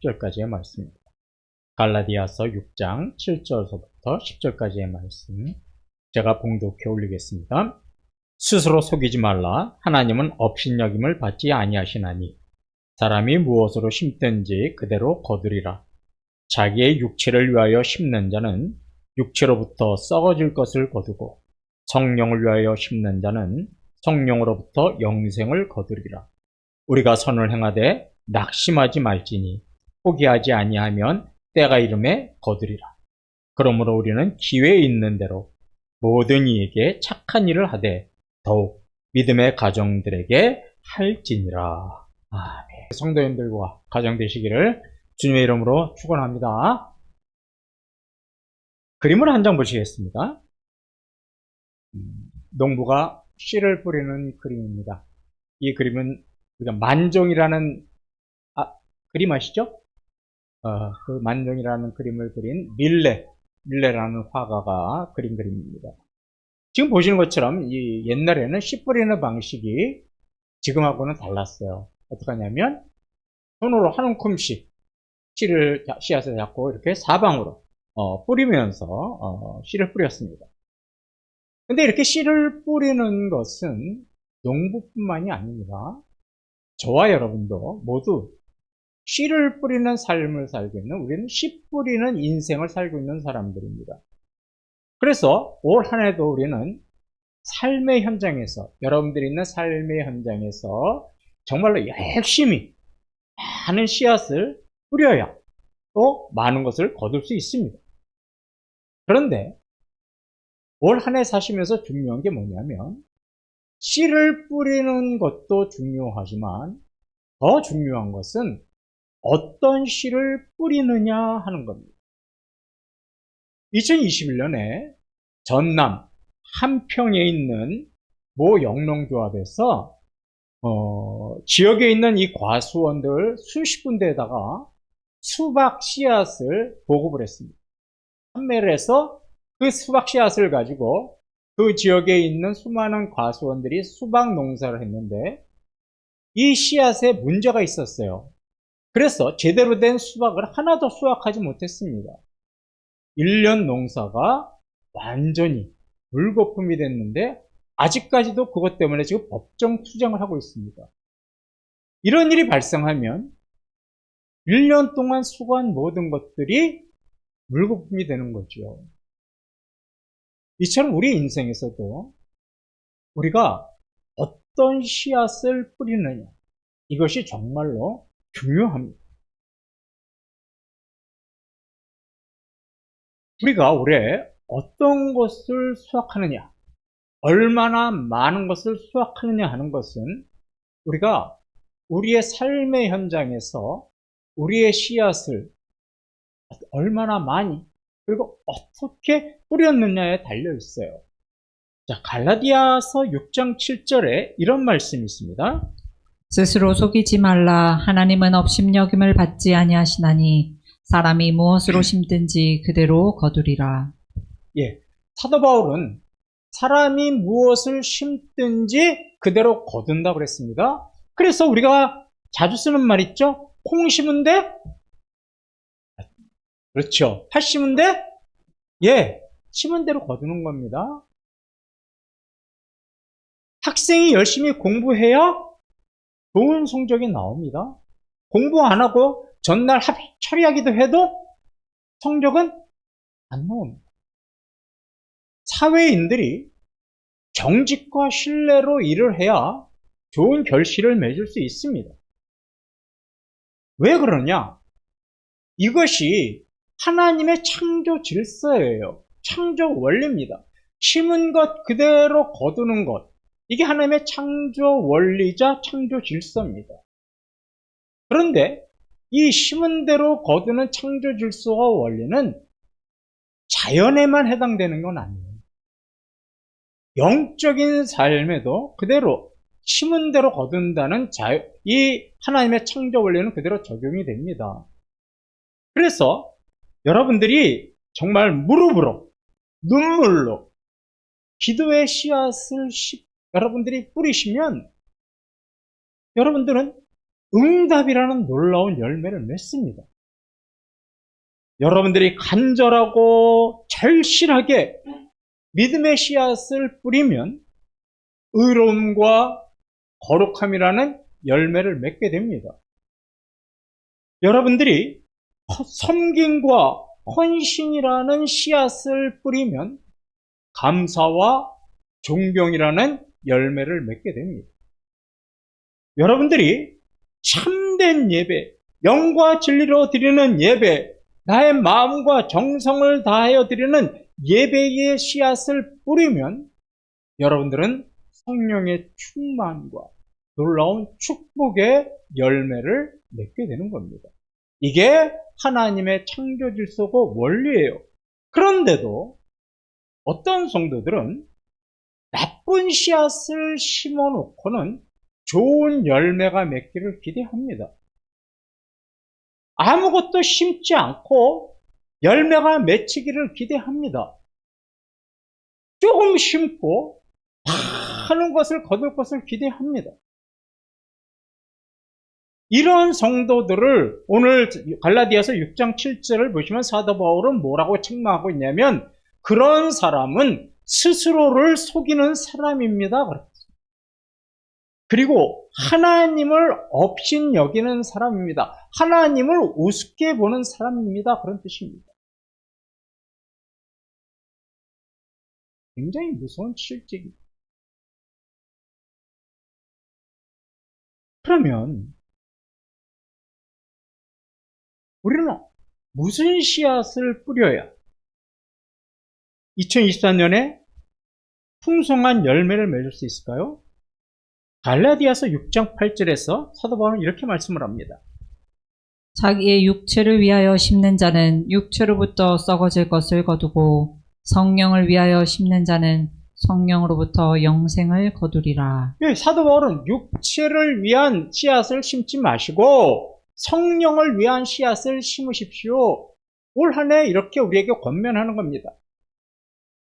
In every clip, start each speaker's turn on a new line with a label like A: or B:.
A: 10절까지의 말씀입니다. 갈라디아서 6장 7절서부터 10절까지의 말씀 제가 봉독해 올리겠습니다. 스스로 속이지 말라. 하나님은 업신여김을 받지 아니하시나니 사람이 무엇으로 심든지 그대로 거두리라. 자기의 육체를 위하여 심는 자는 육체로부터 썩어질 것을 거두고 성령을 위하여 심는 자는 성령으로부터 영생을 거두리라. 우리가 선을 행하되 낙심하지 말지니 포기하지 아니하면 때가 이름에 거두리라. 그러므로 우리는 기회 있는 대로 모든 이에게 착한 일을 하되 더욱 믿음의 가정들에게 할지니라. 아멘. 성도님들과 가정 되시기를 주님의 이름으로 축원합니다. 그림을 한 장 보시겠습니다. 농부가 씨를 뿌리는 그림입니다. 이 그림은 우리가 만종이라는 그림 아시죠? 그 만종이라는 그림을 그린 밀레라는 화가가 그린 그림입니다. 지금 보시는 것처럼 이 옛날에는 씨 뿌리는 방식이 지금하고는 달랐어요. 어떻게 하냐면 손으로 한 움큼씩 씨앗을 잡고 이렇게 사방으로 뿌리면서 씨를 뿌렸습니다. 근데 이렇게 씨를 뿌리는 것은 농부뿐만이 아닙니다. 저와 여러분도 모두 씨를 뿌리는 삶을 살고 있는, 우리는 씨 뿌리는 인생을 살고 있는 사람들입니다. 그래서 올 한 해도 우리는 삶의 현장에서, 여러분들이 있는 삶의 현장에서 정말로 열심히 많은 씨앗을 뿌려야 또 많은 것을 거둘 수 있습니다. 그런데 올 한 해 사시면서 중요한 게 뭐냐면 씨를 뿌리는 것도 중요하지만 더 중요한 것은 어떤 씨를 뿌리느냐 하는 겁니다. 2021년에 전남 함평에 있는 모 영농조합에서 지역에 있는 이 과수원들 수십 군데에다가 수박 씨앗을 보급을 했습니다. 판매를 해서 그 수박 씨앗을 가지고 그 지역에 있는 수많은 과수원들이 수박 농사를 했는데 이 씨앗에 문제가 있었어요. 그래서 제대로 된 수박을 하나도 수확하지 못했습니다. 1년 농사가 완전히 물거품이 됐는데 아직까지도 그것 때문에 지금 법정 투쟁을 하고 있습니다. 이런 일이 발생하면 1년 동안 수고한 모든 것들이 물거품이 되는 거죠. 이처럼 우리 인생에서도 우리가 어떤 씨앗을 뿌리느냐, 이것이 정말로 중요합니다. 우리가 올해 어떤 것을 수확하느냐, 얼마나 많은 것을 수확하느냐 하는 것은 우리가 우리의 삶의 현장에서 우리의 씨앗을 얼마나 많이 그리고 어떻게 뿌렸느냐에 달려 있어요. 자, 갈라디아서 6장 7절에 이런 말씀이 있습니다.
B: 스스로 속이지 말라. 하나님은 업신여김을 받지 아니하시나니 사람이 무엇으로 심든지 그대로 거두리라.
A: 예, 사도 바울은 사람이 무엇을 심든지 그대로 거둔다고 그랬습니다. 그래서 우리가 자주 쓰는 말 있죠? 콩 심은데? 그렇죠. 팥 심은데? 예, 심은 대로 거두는 겁니다. 학생이 열심히 공부해야 좋은 성적이 나옵니다. 공부 안 하고 전날 처리하기도 해도 성적은 안 나옵니다. 사회인들이 정직과 신뢰로 일을 해야 좋은 결실을 맺을 수 있습니다. 왜 그러냐? 이것이 하나님의 창조 질서예요. 창조 원리입니다. 심은 것 그대로 거두는 것, 이게 하나님의 창조 원리자 창조 질서입니다. 그런데 이 심은 대로 거두는 창조 질서와 원리는 자연에만 해당되는 건 아니에요. 영적인 삶에도 그대로 심은 대로 거둔다는 이 하나님의 창조 원리는 그대로 적용이 됩니다. 그래서 여러분들이 정말 무릎으로 눈물로 기도의 씨앗을 여러분들이 뿌리시면 여러분들은 응답이라는 놀라운 열매를 맺습니다. 여러분들이 간절하고 절실하게 믿음의 씨앗을 뿌리면 의로움과 거룩함이라는 열매를 맺게 됩니다. 여러분들이 섬김과 헌신이라는 씨앗을 뿌리면 감사와 존경이라는 열매를 맺게 됩니다. 여러분들이 참된 예배, 영과 진리로 드리는 예배, 나의 마음과 정성을 다하여 드리는 예배의 씨앗을 뿌리면 여러분들은 성령의 충만과 놀라운 축복의 열매를 맺게 되는 겁니다. 이게 하나님의 창조 질서고 원리예요. 그런데도 어떤 성도들은 나쁜 씨앗을 심어놓고는 좋은 열매가 맺기를 기대합니다. 아무것도 심지 않고 열매가 맺히기를 기대합니다. 조금 심고 많은 것을 거둘 것을 기대합니다. 이런 성도들을 오늘 갈라디아서 6장 7절을 보시면 사도 바울은 뭐라고 책망하고 있냐면 그런 사람은 스스로를 속이는 사람입니다. 그리고 하나님을 업신 여기는 사람입니다. 하나님을 우습게 보는 사람입니다. 그런 뜻입니다. 굉장히 무서운 실직입니다. 그러면 우리는 무슨 씨앗을 뿌려야 2024년에 풍성한 열매를 맺을 수 있을까요? 갈라디아서 6장 8절에서 사도 바울은 이렇게 말씀을 합니다.
B: 자기의 육체를 위하여 심는 자는 육체로부터 썩어질 것을 거두고 성령을 위하여 심는 자는 성령으로부터 영생을 거두리라.
A: 예, 사도 바울은 육체를 위한 씨앗을 심지 마시고 성령을 위한 씨앗을 심으십시오. 올 한 해 이렇게 우리에게 권면하는 겁니다.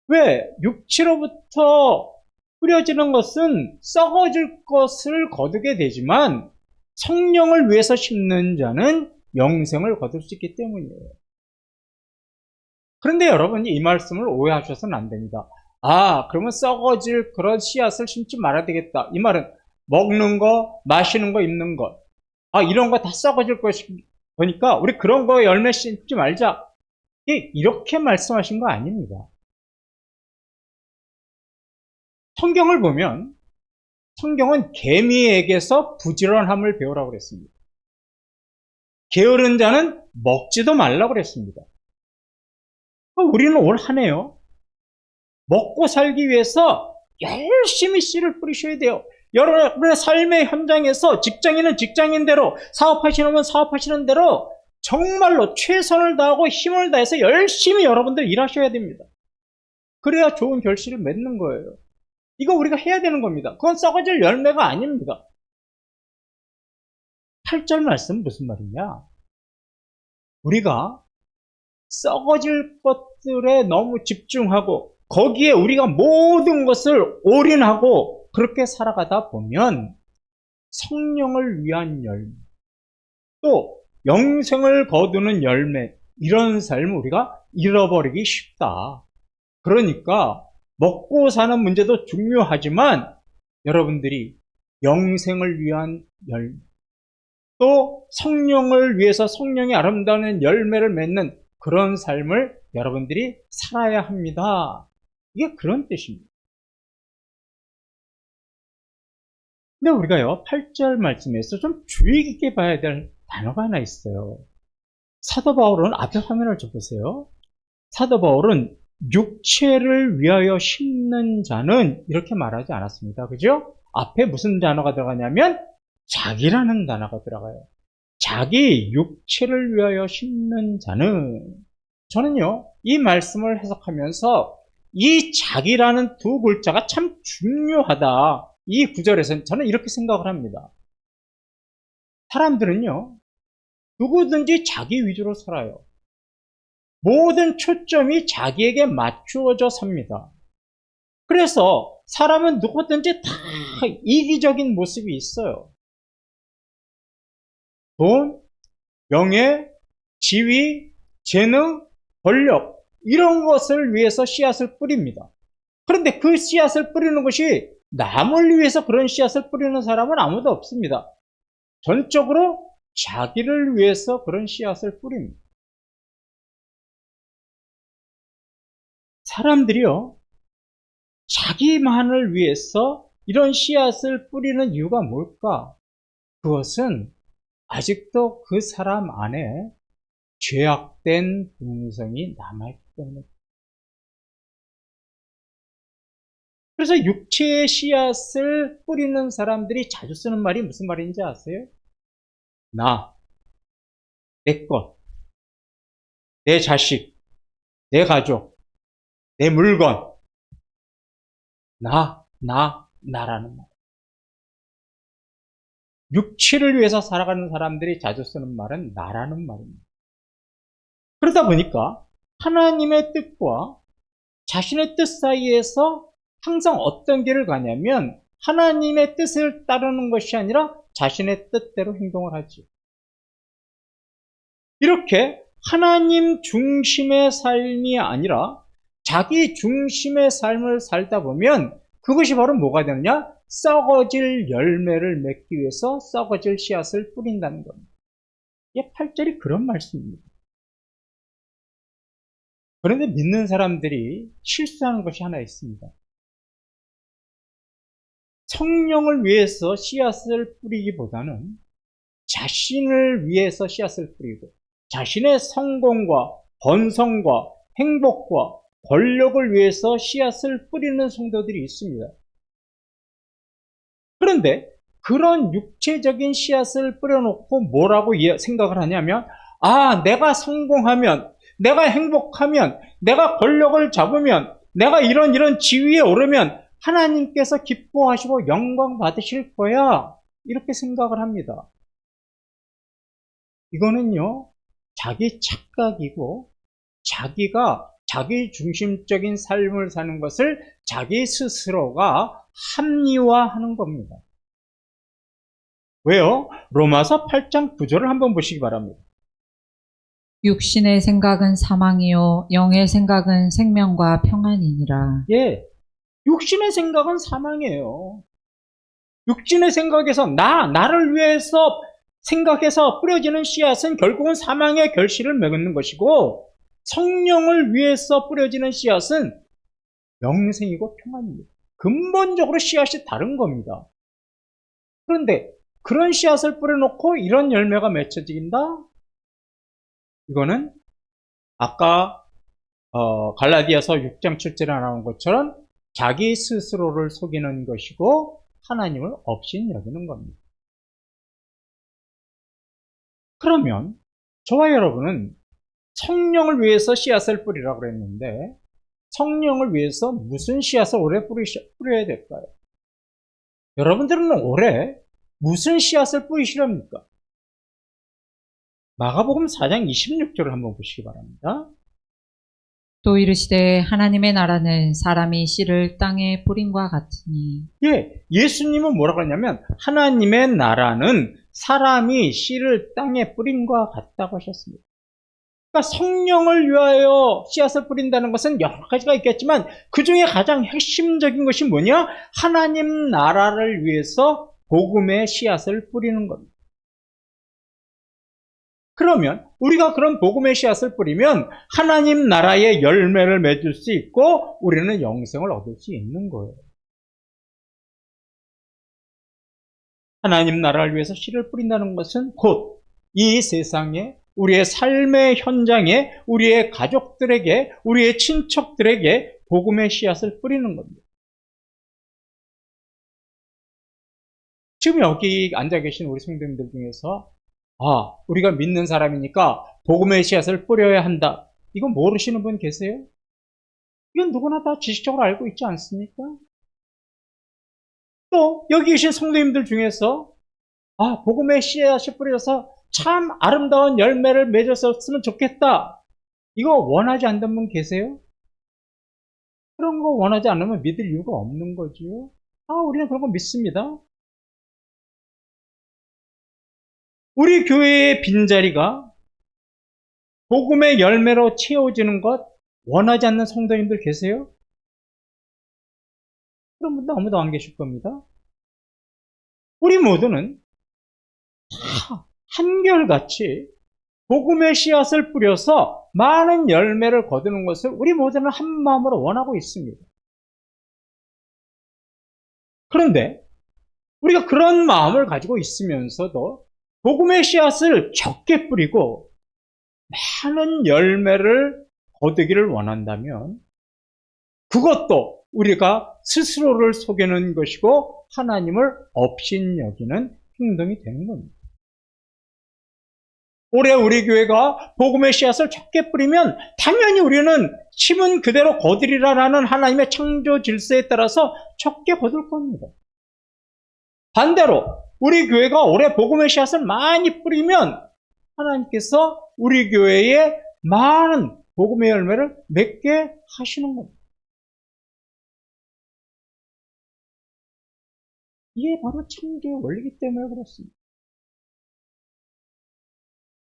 A: 왜? 육체로부터 뿌려지는 것은 썩어질 것을 거두게 되지만 성령을 위해서 심는 자는 영생을 거둘 수 있기 때문이에요. 그런데 여러분이 이 말씀을 오해하셔서는 안 됩니다. 그러면 썩어질 그런 씨앗을 심지 말아야 되겠다. 이 말은 먹는 거, 마시는 거, 입는 것. 이런 거 다 썩어질 거니까 우리 그런 거 열매 심지 말자. 이렇게 말씀하신 거 아닙니다. 성경을 보면 성경은 개미에게서 부지런함을 배우라고 그랬습니다. 게으른 자는 먹지도 말라고 그랬습니다. 우리는 올 한 해요. 먹고 살기 위해서 열심히 씨를 뿌리셔야 돼요. 여러분의 삶의 현장에서 직장인은 직장인대로, 사업하시는 분 사업하시는 대로 정말로 최선을 다하고 힘을 다해서 열심히 여러분들 일하셔야 됩니다. 그래야 좋은 결실을 맺는 거예요. 이거 우리가 해야 되는 겁니다. 그건 썩어질 열매가 아닙니다. 8절 말씀 무슨 말이냐? 우리가 썩어질 것들에 너무 집중하고 거기에 우리가 모든 것을 올인하고 그렇게 살아가다 보면 성령을 위한 열매, 또 영생을 거두는 열매, 이런 삶을 우리가 잃어버리기 쉽다. 그러니까 먹고 사는 문제도 중요하지만 여러분들이 영생을 위한 열매, 또 성령을 위해서 성령의 아름다운 열매를 맺는 그런 삶을 여러분들이 살아야 합니다. 이게 그런 뜻입니다. 근데 우리가요, 8절 말씀에서 좀 주의 깊게 봐야 될 단어가 하나 있어요. 사도 바울은 앞에 화면을 좀 보세요. 사도 바울은 육체를 위하여 심는 자는 이렇게 말하지 않았습니다. 그죠? 앞에 무슨 단어가 들어가냐면 자기라는 단어가 들어가요. 자기 육체를 위하여 심는 자는, 저는요 이 말씀을 해석하면서 이 자기라는 두 글자가 참 중요하다. 이 구절에서는 저는 이렇게 생각을 합니다. 사람들은요 누구든지 자기 위주로 살아요. 모든 초점이 자기에게 맞추어져 삽니다. 그래서 사람은 누구든지 다 이기적인 모습이 있어요. 돈, 명예, 지위, 재능, 권력 이런 것을 위해서 씨앗을 뿌립니다. 그런데 그 씨앗을 뿌리는 것이 남을 위해서 그런 씨앗을 뿌리는 사람은 아무도 없습니다. 전적으로 자기를 위해서 그런 씨앗을 뿌립니다. 사람들이요, 자기만을 위해서 이런 씨앗을 뿌리는 이유가 뭘까? 그것은 아직도 그 사람 안에 죄악된 본성이 남아있기 때문에. 그래서 육체의 씨앗을 뿌리는 사람들이 자주 쓰는 말이 무슨 말인지 아세요? 나, 내 것, 내 자식, 내 가족, 내 물건, 나라는 말. 육체를 위해서 살아가는 사람들이 자주 쓰는 말은 나라는 말입니다. 그러다 보니까 하나님의 뜻과 자신의 뜻 사이에서 항상 어떤 길을 가냐면 하나님의 뜻을 따르는 것이 아니라 자신의 뜻대로 행동을 하지. 이렇게 하나님 중심의 삶이 아니라 자기 중심의 삶을 살다 보면 그것이 바로 뭐가 되느냐? 썩어질 열매를 맺기 위해서 썩어질 씨앗을 뿌린다는 겁니다. 이게 8절이 그런 말씀입니다. 그런데 믿는 사람들이 실수하는 것이 하나 있습니다. 성령을 위해서 씨앗을 뿌리기보다는 자신을 위해서 씨앗을 뿌리고 자신의 성공과 번성과 행복과 권력을 위해서 씨앗을 뿌리는 성도들이 있습니다. 그런데 그런 육체적인 씨앗을 뿌려놓고 뭐라고 생각을 하냐면, 내가 성공하면, 내가 행복하면, 내가 권력을 잡으면, 내가 이런 지위에 오르면 하나님께서 기뻐하시고 영광 받으실 거야. 이렇게 생각을 합니다. 이거는요, 자기 착각이고 자기가 자기 중심적인 삶을 사는 것을 자기 스스로가 합리화하는 겁니다. 왜요? 로마서 8장 9절을 한번 보시기 바랍니다.
B: 육신의 생각은 사망이요 영의 생각은 생명과 평안이니라.
A: 예, 육신의 생각은 사망이에요. 육신의 생각에서 나를 위해서 생각해서 뿌려지는 씨앗은 결국은 사망의 결실을 맺는 것이고 성령을 위해서 뿌려지는 씨앗은 영생이고 평안입니다. 근본적으로 씨앗이 다른 겁니다. 그런데 그런 씨앗을 뿌려놓고 이런 열매가 맺혀진다? 이거는 아까 갈라디아서 6장 7절에 나온 것처럼 자기 스스로를 속이는 것이고 하나님을 없인 여기는 겁니다. 그러면 저와 여러분은 성령을 위해서 씨앗을 뿌리라고 그랬는데 성령을 위해서 무슨 씨앗을 올해 뿌려야 될까요? 여러분들은 올해 무슨 씨앗을 뿌리시렵니까? 마가복음 4장 26절을 한번 보시기 바랍니다.
B: 또 이르시되 하나님의 나라는 사람이 씨를 땅에 뿌린과 같으니.
A: 예, 예수님은 뭐라고 하냐면 하나님의 나라는 사람이 씨를 땅에 뿌린과 같다고 하셨습니다. 그러니까 성령을 위하여 씨앗을 뿌린다는 것은 여러 가지가 있겠지만 그 중에 가장 핵심적인 것이 뭐냐? 하나님 나라를 위해서 복음의 씨앗을 뿌리는 겁니다. 그러면 우리가 그런 복음의 씨앗을 뿌리면 하나님 나라의 열매를 맺을 수 있고 우리는 영생을 얻을 수 있는 거예요. 하나님 나라를 위해서 씨를 뿌린다는 것은 곧 이 세상에 우리의 삶의 현장에 우리의 가족들에게 우리의 친척들에게 복음의 씨앗을 뿌리는 겁니다. 지금 여기 앉아 계신 우리 성도님들 중에서 우리가 믿는 사람이니까 복음의 씨앗을 뿌려야 한다. 이건 모르시는 분 계세요? 이건 누구나 다 지식적으로 알고 있지 않습니까? 또 여기 계신 성도님들 중에서 복음의 씨앗이 뿌려서 참 아름다운 열매를 맺었으면 좋겠다. 이거 원하지 않는 분 계세요? 그런 거 원하지 않으면 믿을 이유가 없는 거죠. 우리는 그런 거 믿습니다. 우리 교회의 빈자리가 복음의 열매로 채워지는 것 원하지 않는 성도님들 계세요? 그런 분도 아무도 안 계실 겁니다. 우리 모두는 다 한결같이 복음의 씨앗을 뿌려서 많은 열매를 거두는 것을 우리 모두는 한 마음으로 원하고 있습니다. 그런데 우리가 그런 마음을 가지고 있으면서도 복음의 씨앗을 적게 뿌리고 많은 열매를 거두기를 원한다면 그것도 우리가 스스로를 속이는 것이고 하나님을 업신여기는 행동이 되는 겁니다. 올해 우리 교회가 복음의 씨앗을 적게 뿌리면 당연히 우리는 심은 그대로 거두리라라는 하나님의 창조 질서에 따라서 적게 거둘 겁니다. 반대로 우리 교회가 올해 복음의 씨앗을 많이 뿌리면 하나님께서 우리 교회에 많은 복음의 열매를 맺게 하시는 겁니다. 이게 바로 창조의 원리이기 때문에 그렇습니다.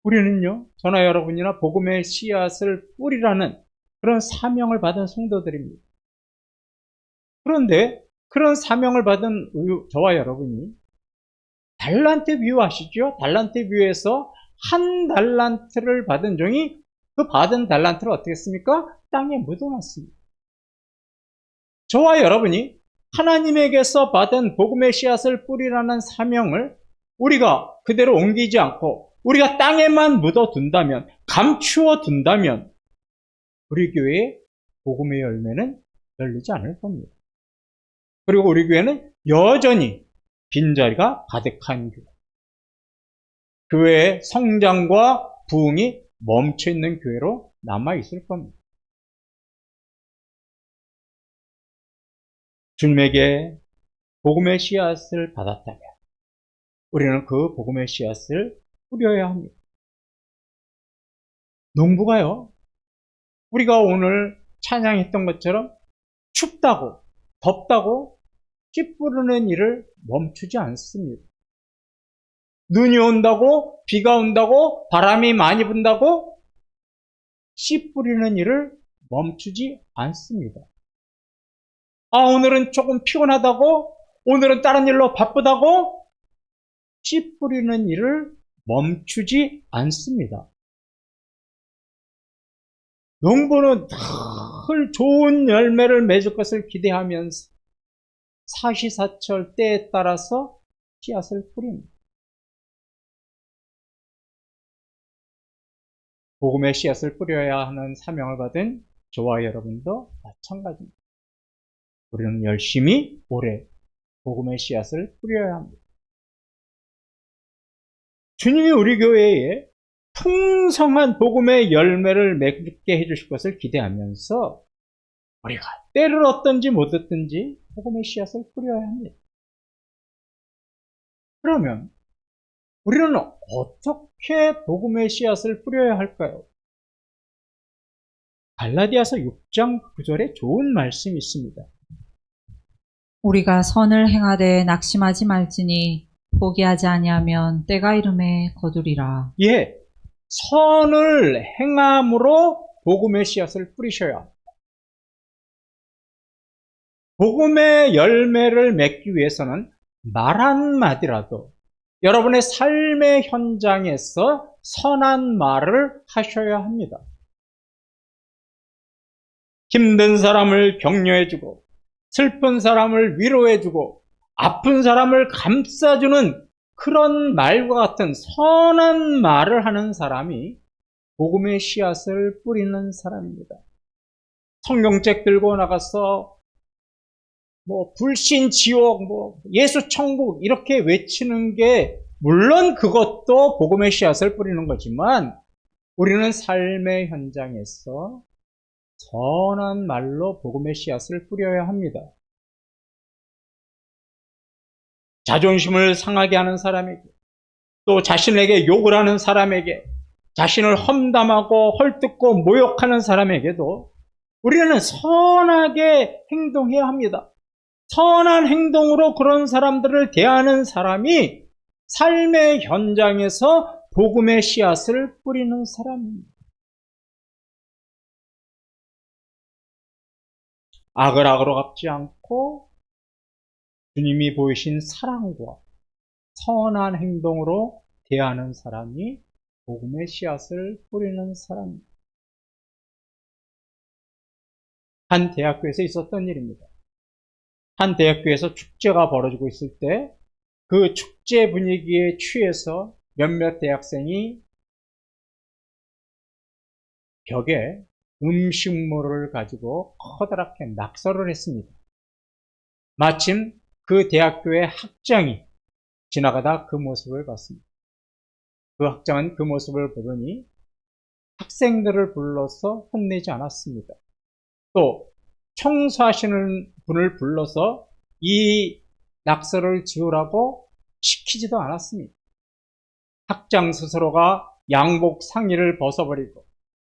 A: 우리는요, 저나 여러분이나 복음의 씨앗을 뿌리라는 그런 사명을 받은 성도들입니다. 그런데 그런 사명을 받은 저와 여러분이 달란트 비유 아시죠? 달란트 비유에서 한 달란트를 받은 종이 그 받은 달란트를 어떻게 했습니까? 땅에 묻어놨습니다. 저와 여러분이 하나님에게서 받은 복음의 씨앗을 뿌리라는 사명을 우리가 그대로 옮기지 않고 우리가 땅에만 묻어둔다면, 감추어 둔다면 우리 교회의 복음의 열매는 열리지 않을 겁니다. 그리고 우리 교회는 여전히 빈자리가 가득한 교회. 교회의 성장과 부흥이 멈춰있는 교회로 남아있을 겁니다. 주님에게 복음의 씨앗을 받았다면 우리는 그 복음의 씨앗을 뿌려야 합니다. 농부가요, 우리가 오늘 찬양했던 것처럼 춥다고 덥다고 씨 뿌리는 일을 멈추지 않습니다. 눈이 온다고, 비가 온다고, 바람이 많이 분다고 씨 뿌리는 일을 멈추지 않습니다. 오늘은 조금 피곤하다고, 오늘은 다른 일로 바쁘다고 씨 뿌리는 일을 멈추지 않습니다. 농부는 늘 좋은 열매를 맺을 것을 기대하면서 사시사철 때에 따라서 씨앗을 뿌립니다. 복음의 씨앗을 뿌려야 하는 사명을 받은 저와 여러분도 마찬가지입니다. 우리는 열심히 올해 복음의 씨앗을 뿌려야 합니다. 주님이 우리 교회에 풍성한 복음의 열매를 맺게 해주실 것을 기대하면서 우리가 때를 얻든지 못 얻든지 복음의 씨앗을 뿌려야 합니다. 그러면 우리는 어떻게 복음의 씨앗을 뿌려야 할까요? 갈라디아서 6장 9절에 좋은 말씀이 있습니다.
B: 우리가 선을 행하되 낙심하지 말지니 포기하지 아니하면 때가 이름에 거두리라.
A: 예, 선을 행함으로 복음의 씨앗을 뿌리셔야 합니다. 복음의 열매를 맺기 위해서는 말 한마디라도 여러분의 삶의 현장에서 선한 말을 하셔야 합니다. 힘든 사람을 격려해주고 슬픈 사람을 위로해주고 아픈 사람을 감싸주는 그런 말과 같은 선한 말을 하는 사람이 복음의 씨앗을 뿌리는 사람입니다. 성경책 들고 나가서 불신 지옥, 예수 천국 이렇게 외치는 게 물론 그것도 복음의 씨앗을 뿌리는 거지만 우리는 삶의 현장에서 선한 말로 복음의 씨앗을 뿌려야 합니다. 자존심을 상하게 하는 사람에게, 또 자신에게 욕을 하는 사람에게, 자신을 험담하고 헐뜯고 모욕하는 사람에게도 우리는 선하게 행동해야 합니다. 선한 행동으로 그런 사람들을 대하는 사람이 삶의 현장에서 복음의 씨앗을 뿌리는 사람입니다. 악을 악으로 갚지 않고 주님이 보이신 사랑과 선한 행동으로 대하는 사람이 복음의 씨앗을 뿌리는 사람입니다. 한 대학교에서 있었던 일입니다. 한 대학교에서 축제가 벌어지고 있을 때 그 축제 분위기에 취해서 몇몇 대학생이 벽에 음식물을 가지고 커다랗게 낙서를 했습니다. 마침 그 대학교의 학장이 지나가다 그 모습을 봤습니다. 그 학장은 그 모습을 보더니 학생들을 불러서 혼내지 않았습니다. 또 청소하시는 분을 불러서 이 낙서를 지우라고 시키지도 않았습니다. 학장 스스로가 양복 상의를 벗어버리고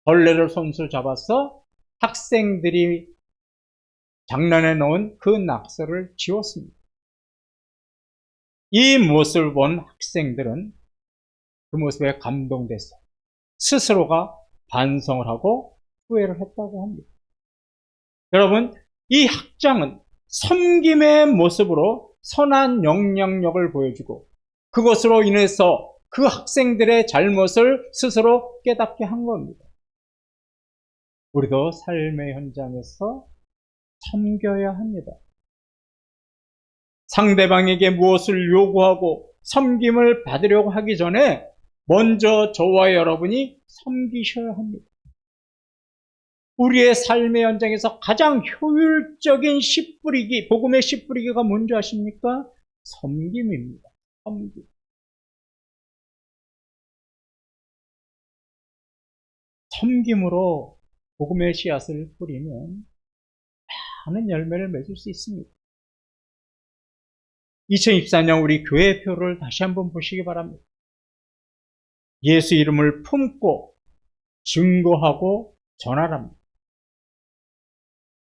A: 벌레를 손수 잡아서 학생들이 장난해 놓은 그 낙서를 지웠습니다. 이 모습을 본 학생들은 그 모습에 감동돼서 스스로가 반성을 하고 후회를 했다고 합니다. 여러분, 이 학장은 섬김의 모습으로 선한 영향력을 보여주고 그것으로 인해서 그 학생들의 잘못을 스스로 깨닫게 한 겁니다. 우리도 삶의 현장에서 섬겨야 합니다. 상대방에게 무엇을 요구하고 섬김을 받으려고 하기 전에 먼저 저와 여러분이 섬기셔야 합니다. 우리의 삶의 현장에서 가장 효율적인 씨 뿌리기, 복음의 씨 뿌리기가 뭔지 아십니까? 섬김입니다. 섬김. 섬김으로 복음의 씨앗을 뿌리면 많은 열매를 맺을 수 있습니다. 2024년 우리 교회표를 다시 한번 보시기 바랍니다. 예수 이름을 품고 증거하고 전하랍니다.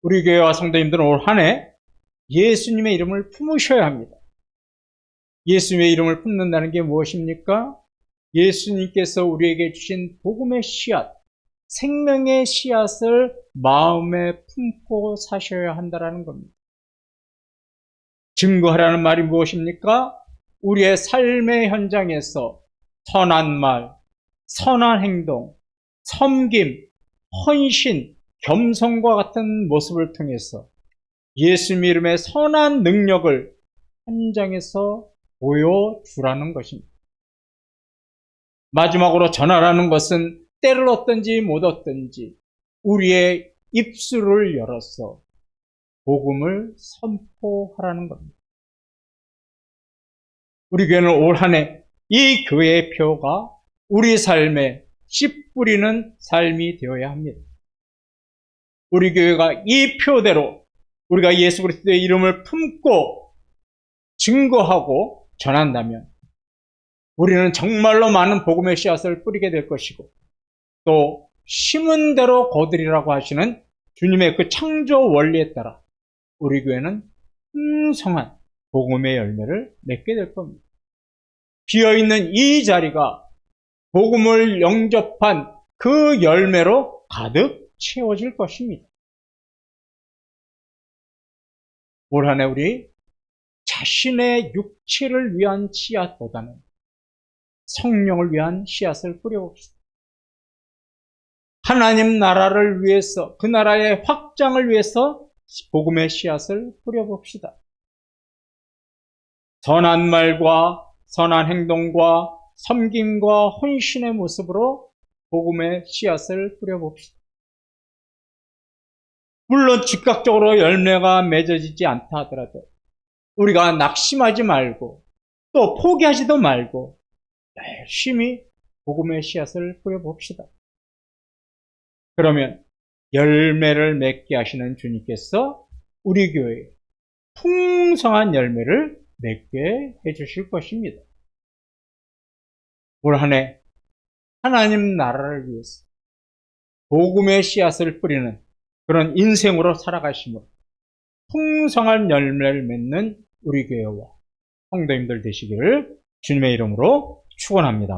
A: 우리 교회와 성도님들은 올 한 해 예수님의 이름을 품으셔야 합니다. 예수님의 이름을 품는다는 게 무엇입니까? 예수님께서 우리에게 주신 복음의 씨앗, 생명의 씨앗을 마음에 품고 사셔야 한다는 겁니다. 증거하라는 말이 무엇입니까? 우리의 삶의 현장에서 선한 말, 선한 행동, 섬김, 헌신, 겸손과 같은 모습을 통해서 예수님 이름의 선한 능력을 현장에서 보여주라는 것입니다. 마지막으로 전하라는 것은 때를 얻든지 못 얻든지 우리의 입술을 열어서 복음을 선포하라는 겁니다. 우리 교회는 올 한 해 이 교회의 표가 우리 삶에 씨 뿌리는 삶이 되어야 합니다. 우리 교회가 이 표대로 우리가 예수 그리스도의 이름을 품고 증거하고 전한다면 우리는 정말로 많은 복음의 씨앗을 뿌리게 될 것이고 또 심은 대로 거두리라고 하시는 주님의 그 창조 원리에 따라 우리 교회는 풍성한 복음의 열매를 맺게 될 겁니다. 비어있는 이 자리가 복음을 영접한 그 열매로 가득 채워질 것입니다. 올 한 해 우리 자신의 육체를 위한 씨앗보다는 성령을 위한 씨앗을 뿌려봅시다. 하나님 나라를 위해서, 그 나라의 확장을 위해서 복음의 씨앗을 뿌려봅시다. 선한 말과 선한 행동과 섬김과 헌신의 모습으로 복음의 씨앗을 뿌려봅시다. 물론 즉각적으로 열매가 맺어지지 않다 하더라도 우리가 낙심하지 말고 또 포기하지도 말고 열심히 복음의 씨앗을 뿌려봅시다. 그러면 열매를 맺게 하시는 주님께서 우리 교회에 풍성한 열매를 맺게 해주실 것입니다. 올 한 해 하나님 나라를 위해서 복음의 씨앗을 뿌리는 그런 인생으로 살아가심으로 풍성한 열매를 맺는 우리 교회와 성도님들 되시기를 주님의 이름으로 축원합니다.